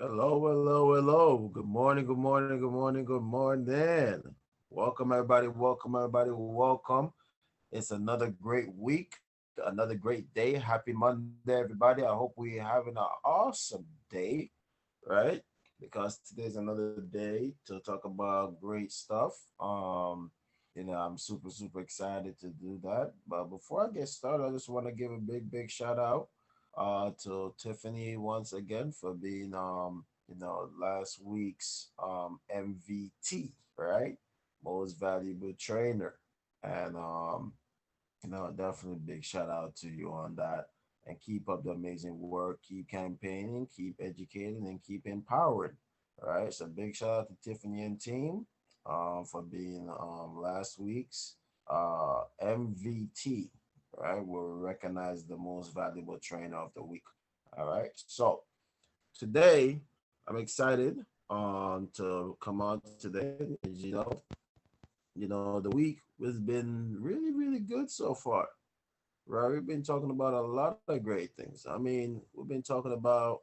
Hello, hello, hello. Good morning, good morning, good morning, good morning. Welcome, everybody. Welcome, everybody. Welcome. It's another great week, another great day. Happy Monday, everybody. I hope we're having an awesome day, right? Because today's another day to talk about great stuff. I'm super excited to do that. But before I get started, I just want to give a big shout out to Tiffany once again for being last week's MVT, right? Most valuable trainer. And definitely big shout out to you on that. And keep up the amazing work. Keep campaigning, keep educating, and keep empowering. All right. So big shout out to Tiffany and team for being last week's MVT. Right. Where we recognize the most valuable trainer of the week. All right. So today I'm excited to come on today. As the week has been really good so far. Right, we've been talking about a lot of great things. I mean, we've been talking about,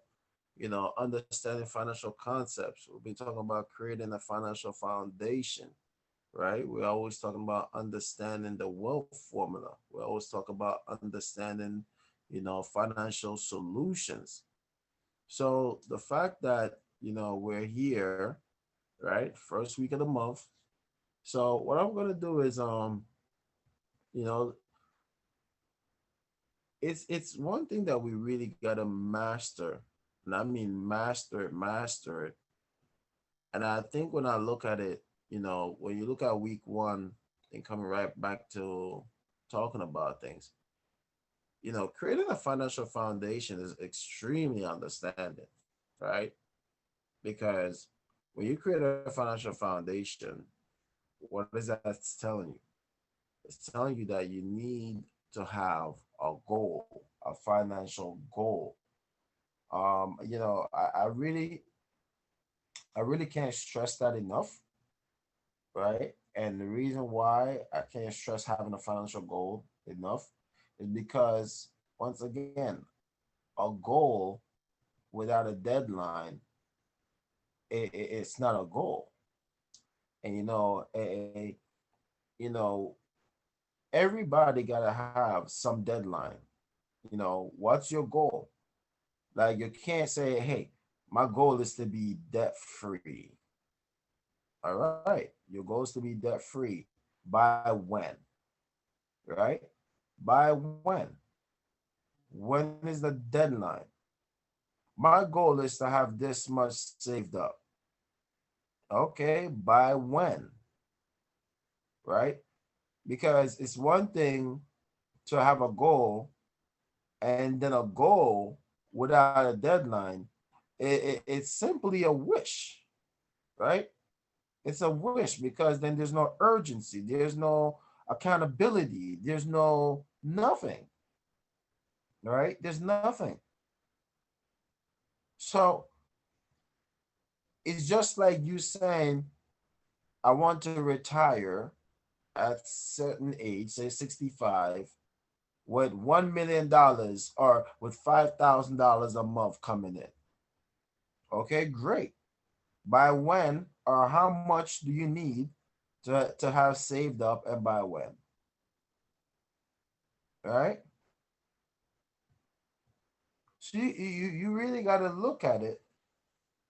understanding financial concepts. We've been talking about creating a financial foundation, right? We're always talking about understanding the wealth formula. We always talk about understanding, financial solutions. So the fact that, we're here, right? First week of the month. So what I'm gonna do is, you know, it's one thing that we really gotta master, and I mean master it. And I think when I look at it, when you look at week one and coming right back to talking about things, creating a financial foundation is extremely understanding, right? Because when you create a financial foundation, what is that telling you? It's telling you that you need to have a goal, a financial goal. I really can't stress that enough, right? And the reason why I can't stress having a financial goal enough is because, once again, a goal without a deadline, it's not a goal. And you know, everybody gotta have some deadline. What's your goal? Like, you can't say, "Hey, my goal is to be debt free." All right, your goal is to be debt free by when? Right? By when? When is the deadline? My goal is to have this much saved up. Okay, by when? Right? Because it's one thing to have a goal, and then a goal without a deadline. It's simply a wish, right? It's a wish because then there's no urgency, there's no accountability, there's no nothing, right? There's nothing. So it's just like you saying, I want to retire at certain age, say 65, with $1 million or with $5,000 a month coming in. Okay, great. By when or how much do you need to have saved up, and by when? All right. So you really got to look at it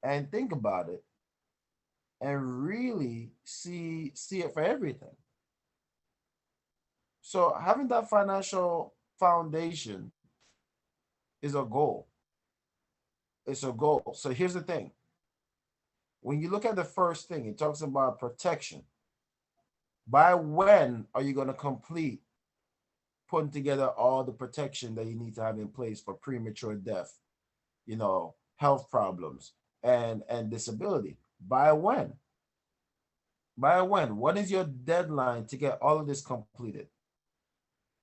and think about it and really see it for everything. So having that financial foundation is a goal. It's a goal. So here's the thing. When you look at the first thing, it talks about protection. By when are you going to complete putting together all the protection that you need to have in place for premature death, health problems and disability? By when? By when? What is your deadline to get all of this completed?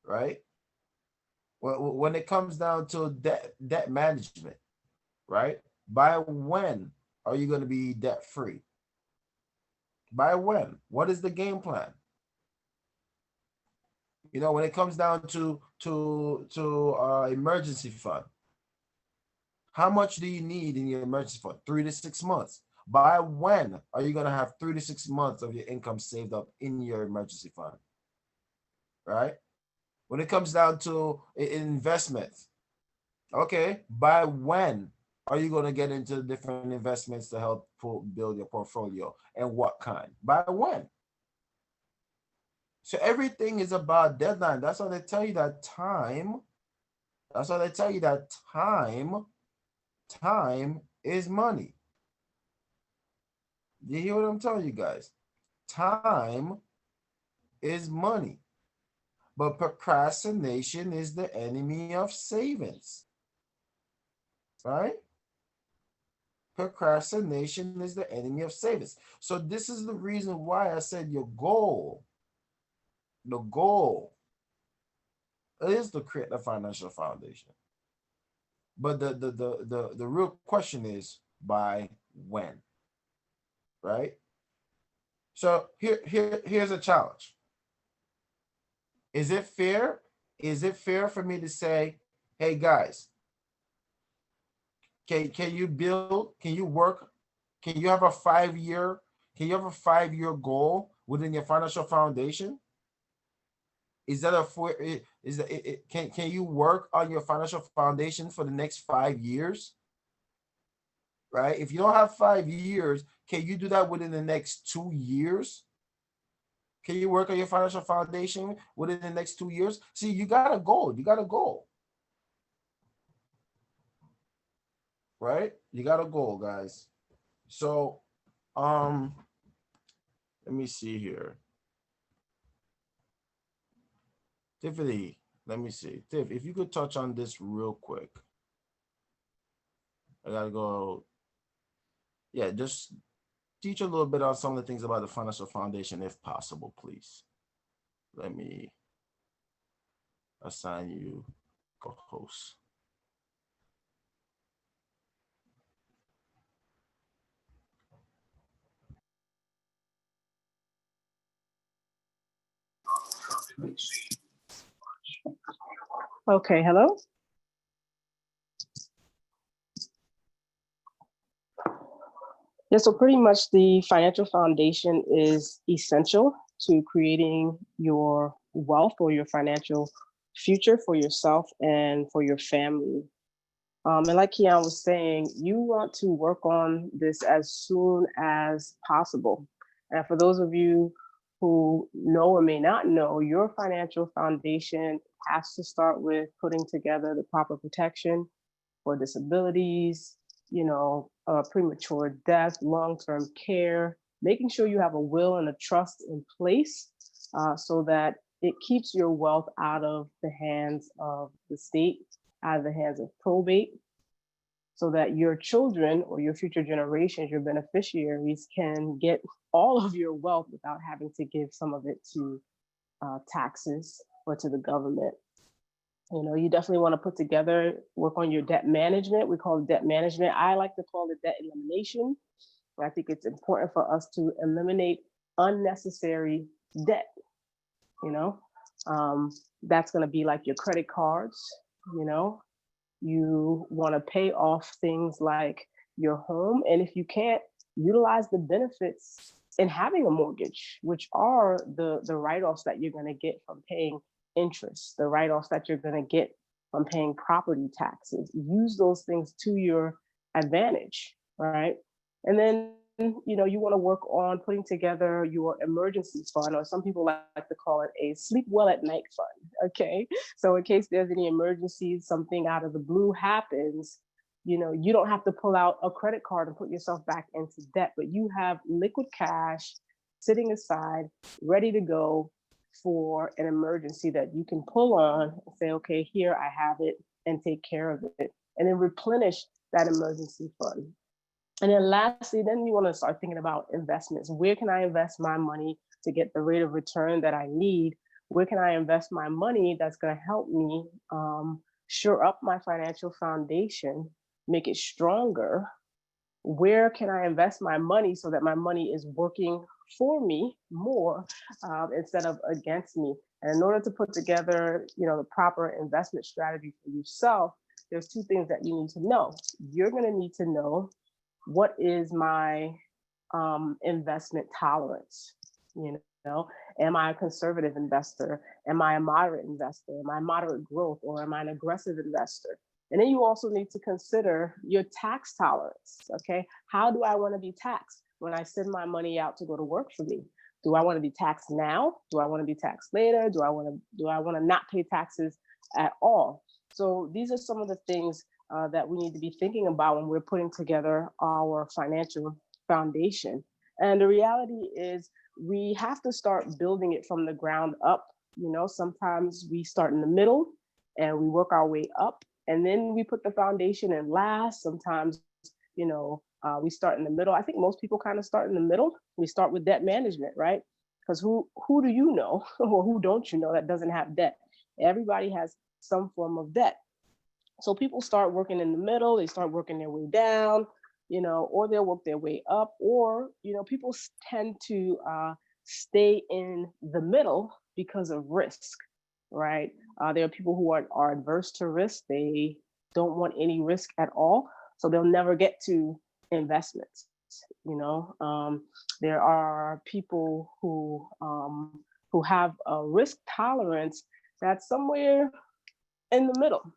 Right? When it comes down to debt management, right? By when are you going to be debt free? By when? What is the game plan? When it comes down to emergency fund, How much do you need in your emergency fund? 3 to 6 months. By when are you going to have 3 to 6 months of your income saved up in your emergency fund? Right? When it comes down to investments, okay, by when are you going to get into different investments to help build your portfolio, and what kind? By when? So everything is about deadline. That's why they tell you that time. That's why they tell you that time is money. You hear what I'm telling you guys? Time is money. But procrastination is the enemy of savings. Right? Procrastination is the enemy of savings. So this is the reason why I said the goal is to create a financial foundation. But the real question is by when, right? So here's a challenge. Is it fair? Is it fair for me to say, hey guys, can you build, can you work, can you have a 5 year, can you have a 5 year goal within your financial foundation? Is that a is that can you work on your financial foundation for the next 5 years? Right? If you don't have 5 years, can you do that within the next 2 years? Can you work on your financial foundation within the next 2 years? See, you got a goal. You got a goal. Right? You got a goal, guys. So, let me see here. Tiffany, let me see. Tiff, if you could touch on this real quick. I gotta go. Yeah, just teach a little bit on some of the things about the financial foundation, if possible, please. Let me assign you co-host. Okay, hello. Yeah, so pretty much the financial foundation is essential to creating your wealth or your financial future for yourself and for your family. And like Keon was saying, you want to work on this as soon as possible. And for those of you who know or may not know, your financial foundation has to start with putting together the proper protection for disabilities, premature death, long-term care, making sure you have a will and a trust in place so that it keeps your wealth out of the hands of the state, out of the hands of probate, so that your children or your future generations, your beneficiaries, can get all of your wealth without having to give some of it to taxes or to the government. You definitely want to put together, work on your debt management. We call it debt management. I like to call it debt elimination. I think it's important for us to eliminate unnecessary debt. That's going to be like your credit cards. You want to pay off things like your home. And if you can't, utilize the benefits in having a mortgage, which are the write-offs that you're going to get from paying interest, the write-offs that you're going to get from paying property taxes. Use those things to your advantage, right? And then, you want to work on putting together your emergency fund, or some people like to call it a sleep well at night fund, okay? So in case there's any emergencies, something out of the blue happens, you don't have to pull out a credit card and put yourself back into debt, but you have liquid cash sitting aside, ready to go for an emergency that you can pull on and say, okay, here I have it, and take care of it, and then replenish that emergency fund. And then lastly, then you want to start thinking about investments. Where can I invest my money to get the rate of return that I need? Where can I invest my money that's going to help me shore up my financial foundation, make it stronger? Where can I invest my money so that my money is working for me more instead of against me? And in order to put together, the proper investment strategy for yourself, there's two things that you need to know. You're going to need to know what is my investment tolerance. You know, am I a conservative investor? Am I a moderate investor? Am I moderate growth, or am I an aggressive investor? And then you also need to consider your tax tolerance. Okay, how do I want to be taxed when I send my money out to go to work for me? Do I want to be taxed now? Do I want to be taxed later? Do I want to not pay taxes at all? So these are some of the things that we need to be thinking about when we're putting together our financial foundation. And the reality is, we have to start building it from the ground up. You know, sometimes we start in the middle and we work our way up, and then we put the foundation in last. Sometimes, we start in the middle. I think most people kind of start in the middle. We start with debt management, right? Because who do you know or who don't you know that doesn't have debt? Everybody has some form of debt. So people start working in the middle, they start working their way down, or they'll work their way up, or, people tend to stay in the middle because of risk, right? There are people who are adverse to risk. They don't want any risk at all. So they'll never get to investments. There are people who have a risk tolerance that's somewhere in the middle,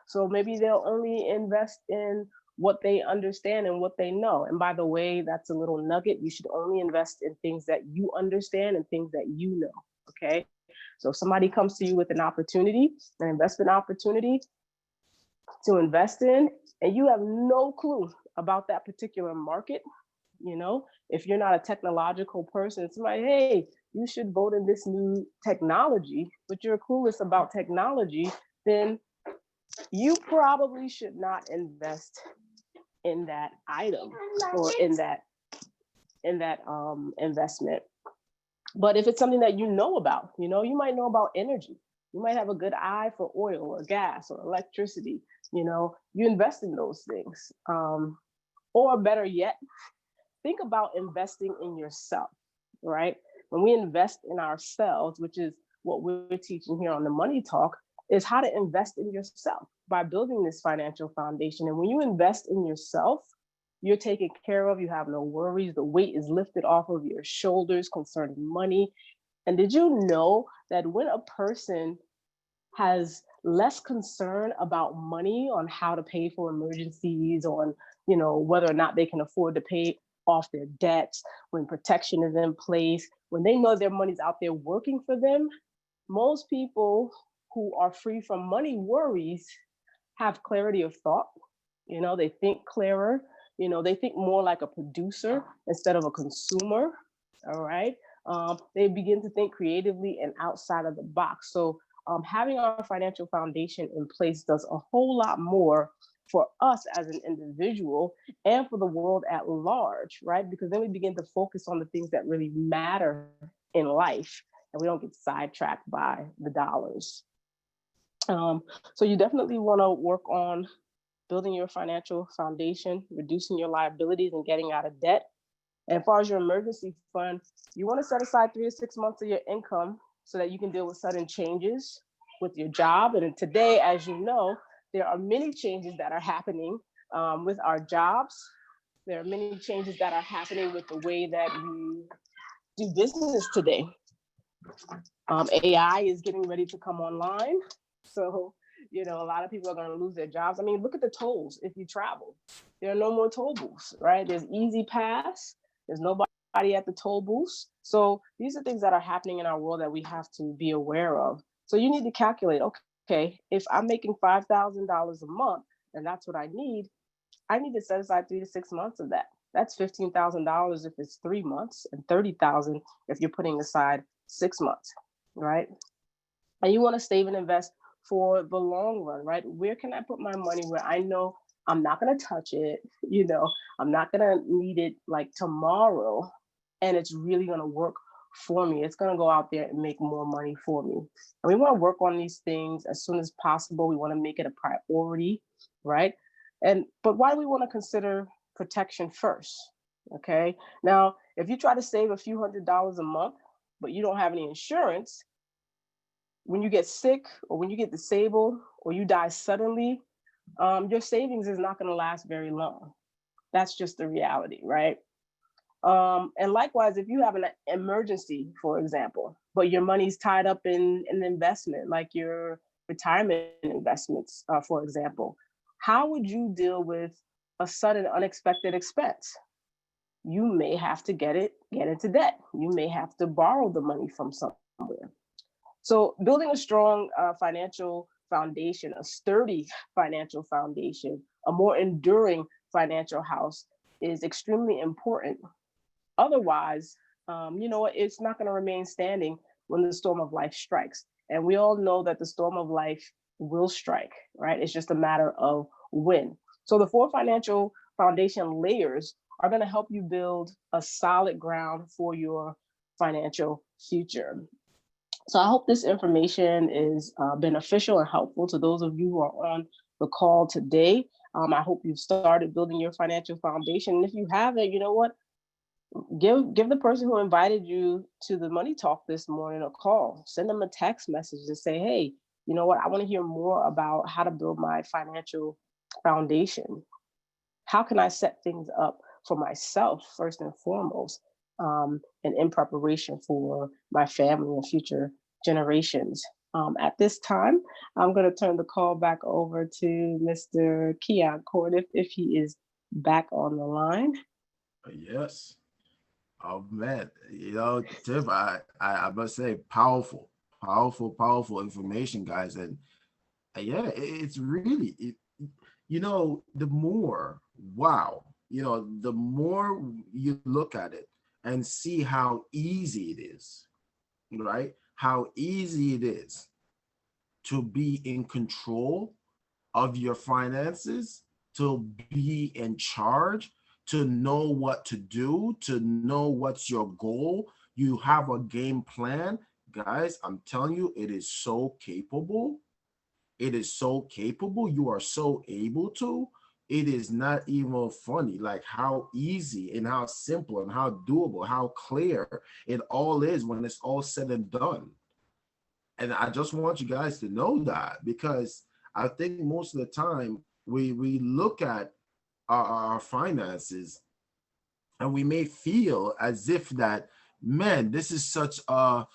so maybe they'll only invest in what they understand and what they know. And by the way, that's a little nugget. You should only invest in things that you understand and things that you know. Okay, so if somebody comes to you with an opportunity, an investment opportunity to invest in, and you have no clue about that particular market, if you're not a technological person, somebody, hey, you should vote in this new technology, but you're clueless about technology, then you probably should not invest in that item or in that investment. But if it's something that you know about, you might know about energy. You might have a good eye for oil or gas or electricity. You invest in those things. Or better yet, think about investing in yourself, right? When we invest in ourselves, which is what we're teaching here on the Money Talk, is how to invest in yourself by building this financial foundation. And when you invest in yourself, you're taken care of. You have no worries. The weight is lifted off of your shoulders concerning money. And did you know that when a person has less concern about money, on how to pay for emergencies, on whether or not they can afford to pay off their debts, when protection is in place, when they know their money's out there working for them, most people who are free from money worries have clarity of thought. They think clearer. They think more like a producer instead of a consumer. All right. They begin to think creatively and outside of the box. So having our financial foundation in place does a whole lot more for us as an individual and for the world at large, right? Because then we begin to focus on the things that really matter in life, and we don't get sidetracked by the dollars. So you definitely want to work on building your financial foundation, reducing your liabilities, and getting out of debt. And as far as your emergency fund, you want to set aside 3 to 6 months of your income so that you can deal with sudden changes with your job. And today, as you know, there are many changes that are happening with our jobs. There are many changes that are happening with the way that we do business today. AI is getting ready to come online. So, a lot of people are going to lose their jobs. I mean, look at the tolls if you travel. There are no more toll booths, right? There's Easy Pass. There's nobody at the toll booths. So these are things that are happening in our world that we have to be aware of. So you need to calculate, okay, if I'm making $5,000 a month and that's what I need to set aside 3 to 6 months of that. That's $15,000 if it's 3 months, and $30,000 if you're putting aside 6 months, right? And you want to save and invest for the long run, right? Where can I put my money where I know I'm not going to touch it? I'm not going to need it like tomorrow, and it's really going to work for me. It's going to go out there and make more money for me. And we want to work on these things as soon as possible. We want to make it a priority, right? But why do we want to consider protection first? Okay. Now, if you try to save a few $100s a month, but you don't have any insurance, when you get sick or when you get disabled or you die suddenly, your savings is not going to last very long. That's just the reality, right? And likewise, if you have an emergency, for example, but your money's tied up in an investment, like your retirement investments, for example, how would you deal with a sudden unexpected expense? You may have to get into debt. You may have to borrow the money from somewhere. So building a strong financial foundation, a sturdy financial foundation, a more enduring financial house is extremely important. Otherwise, it's not going to remain standing when the storm of life strikes. And we all know that the storm of life will strike, right? It's just a matter of when. So the four financial foundation layers are going to help you build a solid ground for your financial future. So I hope this information is beneficial and helpful to those of you who are on the call today. I hope you've started building your financial foundation. And if you haven't, you know what? Give the person who invited you to the money talk this morning a call. Send them a text message and say, hey, you know what? I want to hear more about how to build my financial foundation. How can I set things up for myself first and foremost, and in preparation for my family and future generations? At this time, I'm going to turn the call back over to Mr. Keon Court if he is back on the line. Yes. Oh man, Tiff, I must say, powerful, powerful, powerful information, guys, and yeah, it's really, the more, wow, the more you look at it and see how easy it is, right? How easy it is to be in control of your finances, to be in charge, to know what to do, to know what's your goal. You have a game plan. Guys, I'm telling you, it is so capable. It is so capable. You are so able to. It is not even funny, like how easy and how simple and how doable, how clear it all is when it's all said and done. And I just want you guys to know that, because I think most of the time we look at our finances and we may feel as if that, man, this is such a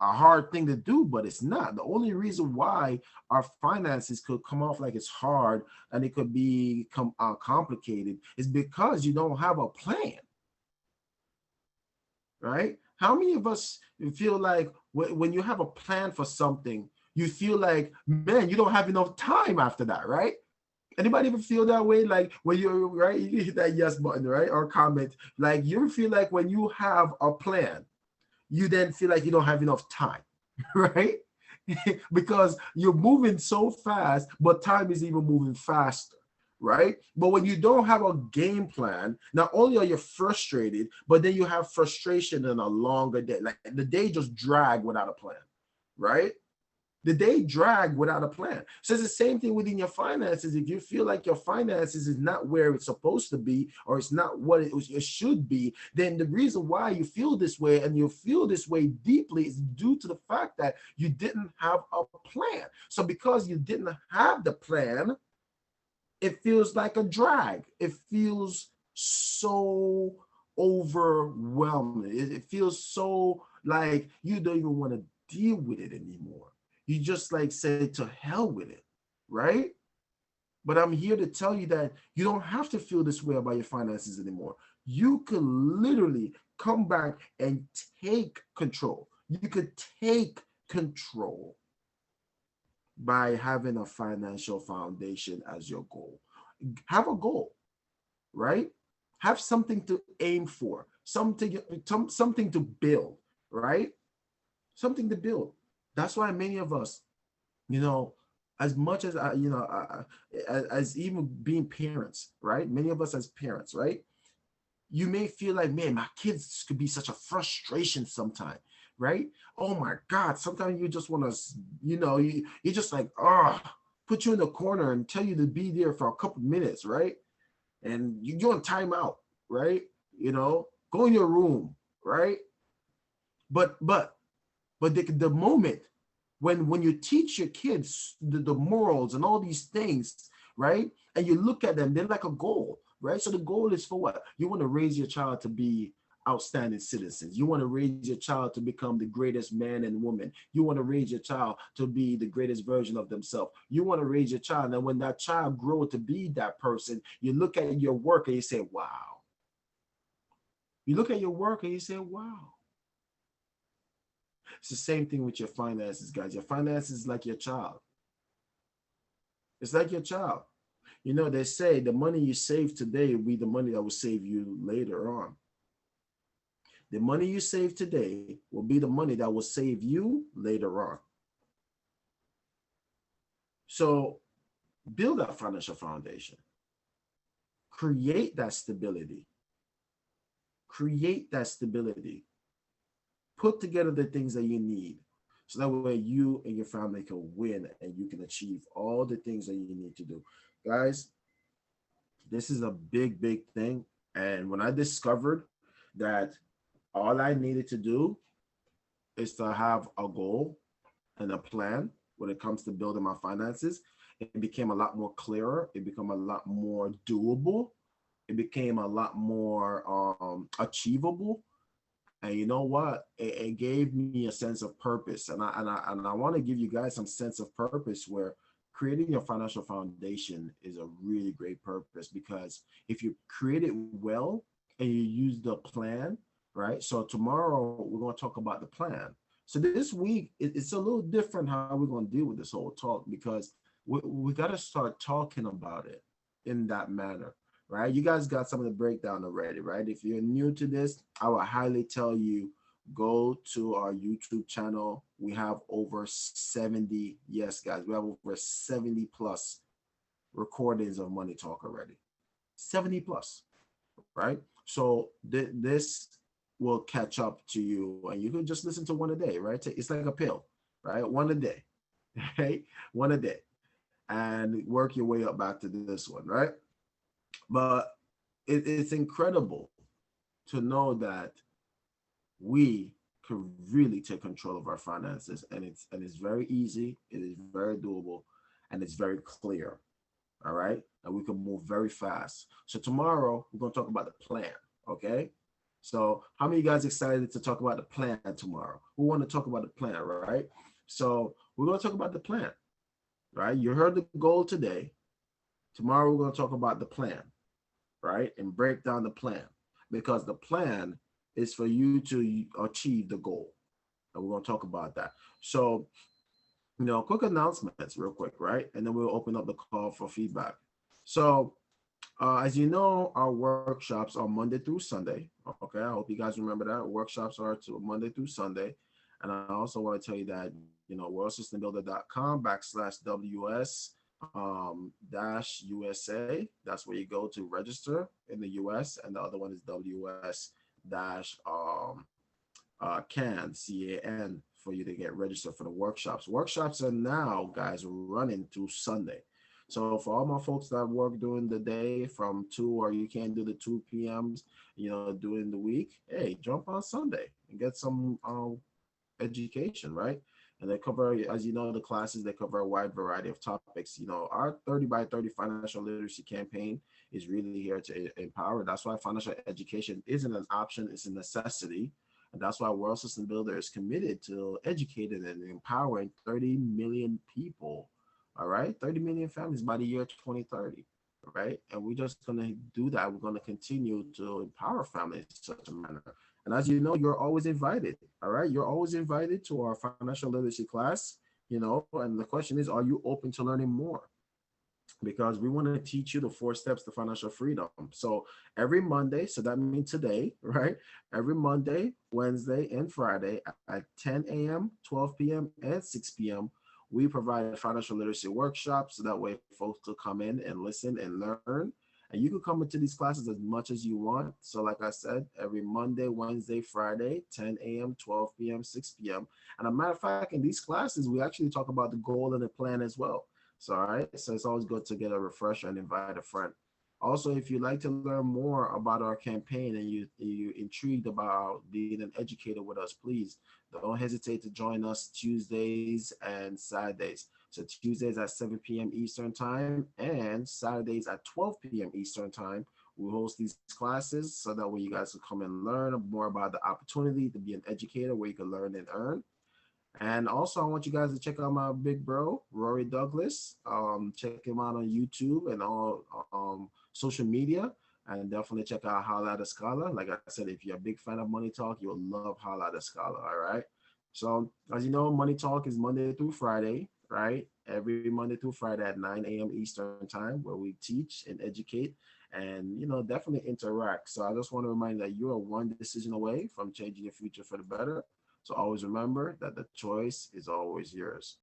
hard thing to do, but it's not. The only reason why our finances could come off like it's hard and it could become complicated is because you don't have a plan, right? How many of us feel like when you have a plan for something, you feel like, man, you don't have enough time after that, right? Anybody ever feel that way? Like when you're right, you hit that yes button, right? Or comment. Like you ever feel like when you have a plan, you then feel like you don't have enough time, right? Because you're moving so fast, but time is even moving faster, right? But when you don't have a game plan, not only are you frustrated, but then you have frustration in a longer day. Like the day just drag without a plan, right? The day drag without a plan. So it's the same thing within your finances. If you feel like your finances is not where it's supposed to be, or it's not what it should be, then the reason why you feel this way and you feel this way deeply is due to the fact that you didn't have a plan. So because you didn't have the plan, it feels like a drag. It feels so overwhelming. It feels so like you don't even want to deal with it anymore. You just like say to hell with it, right? But I'm here to tell you that you don't have to feel this way about your finances anymore. You could literally come back and take control. You could take control by having a financial foundation as your goal. Have a goal, right? Have something to aim for, something to build, right? Something to build. That's why many of us, you know, as much as as even being parents, right? Many of us as parents, right? You may feel like, man, my kids could be such a frustration sometimes, right? Oh my God, sometimes you just want to, you just like, put you in the corner and tell you to be there for a couple minutes, right? And you're on timeout, right? Go in your room, right? But the moment When you teach your kids the morals and all these things, right? And you look at them, they're like a goal, right? So the goal is for what? You want to raise your child to be outstanding citizens. You want to raise your child to become the greatest man and woman. You want to raise your child to be the greatest version of themselves. You want to raise your child, and when that child grow to be that person, you look at your work and you say, wow. You look at your work and you say, wow. It's the same thing with your finances, guys. Your finances is like your child. It's like your child. You know, they say the money you save today will be the money that will save you later on. The money you save today will be the money that will save you later on. So build that financial foundation. Create that stability. Create that stability. Put together the things that you need so that way you and your family can win and you can achieve all the things that you need to do. Guys, this is a big, big thing. And when I discovered that all I needed to do is to have a goal and a plan when it comes to building my finances, it became a lot more clearer. It became a lot more doable. It became a lot more achievable. And you know what? It gave me a sense of purpose. And I want to give you guys some sense of purpose where creating your financial foundation is a really great purpose, because if you create it well and you use the plan, right? So tomorrow we're going to talk about the plan. So this week it's a little different how we're going to deal with this whole talk, because we got to start talking about it in that manner, right? You guys got some of the breakdown already, right? If you're new to this, I would highly tell you go to our YouTube channel. We have over 70, yes, guys, we have over 70 plus recordings of Money Talk already. 70 plus, right? So this will catch up to you, and you can just listen to one a day, right? It's like a pill, right? One a day, right? One a day, and work your way up back to this one, right? But it's incredible to know that we can really take control of our finances, and it's very easy, it is very doable, and it's very clear. All right, and we can move very fast. So tomorrow we're going to talk about the plan. Okay, so how many of you guys excited to talk about the plan tomorrow? Who want to talk about the plan, right? So we're going to talk about the plan, right? You heard the goal today. Tomorrow we're going to talk about the plan, right? And break down the plan, because the plan is for you to achieve the goal. And we're going to talk about that. So, quick announcements real quick, right? And then we'll open up the call for feedback. So, as you know, our workshops are Monday through Sunday. Okay, I hope you guys remember that. Workshops are to Monday through Sunday. And I also want to tell you that, worldsystembuilder.com/WS USA. That's where you go to register in the US. And the other one is WS dash CAN for you to get registered for the workshops. Workshops are now, guys, running through Sunday. So for all my folks that work during the day from 2, or you can't do the 2 p.m.s, during the week, hey, jump on Sunday and get some education, right? And they cover, as you know, the classes, they cover a wide variety of topics. Our 30 by 30 financial literacy campaign is really here to empower. That's why financial education isn't an option, it's a necessity. And that's why World System Builder is committed to educating and empowering 30 million people, all right? 30 million families by the year 2030, right? And we're just going to do that. We're going to continue to empower families in such a manner. And as you know, you're always invited, all right? You're always invited to our financial literacy class, and the question is, are you open to learning more? Because we want to teach you the 4 steps to financial freedom. So every Monday, so that means today, right? Every Monday, Wednesday, and Friday at 10 a.m., 12 p.m., and 6 p.m., we provide financial literacy workshops, so that way folks will come in and listen and learn. And you can come into these classes as much as you want. So like I said, every Monday, Wednesday, Friday, 10 a.m., 12 p.m., 6 p.m. And a matter of fact, in these classes, we actually talk about the goal and the plan as well. So, all right. So it's always good to get a refresher and invite a friend. Also, if you'd like to learn more about our campaign and you intrigued about being an educator with us, please don't hesitate to join us Tuesdays and Saturdays. So Tuesdays at 7 p.m. Eastern Time and Saturdays at 12 p.m. Eastern Time. We host these classes so that way you guys can come and learn more about the opportunity to be an educator where you can learn and earn. And also, I want you guys to check out my big bro, Rory Douglas. Check him out on YouTube and all social media. And definitely check out Holla at a Scholar. Like I said, if you're a big fan of Money Talk, you'll love Holla at a Scholar. All right. So, as you know, Money Talk is Monday through Friday, right? Every Monday through Friday at 9 a.m. Eastern Time, where we teach and educate and, definitely interact. So, I just want to remind you that you are one decision away from changing your future for the better. So always remember that the choice is always yours.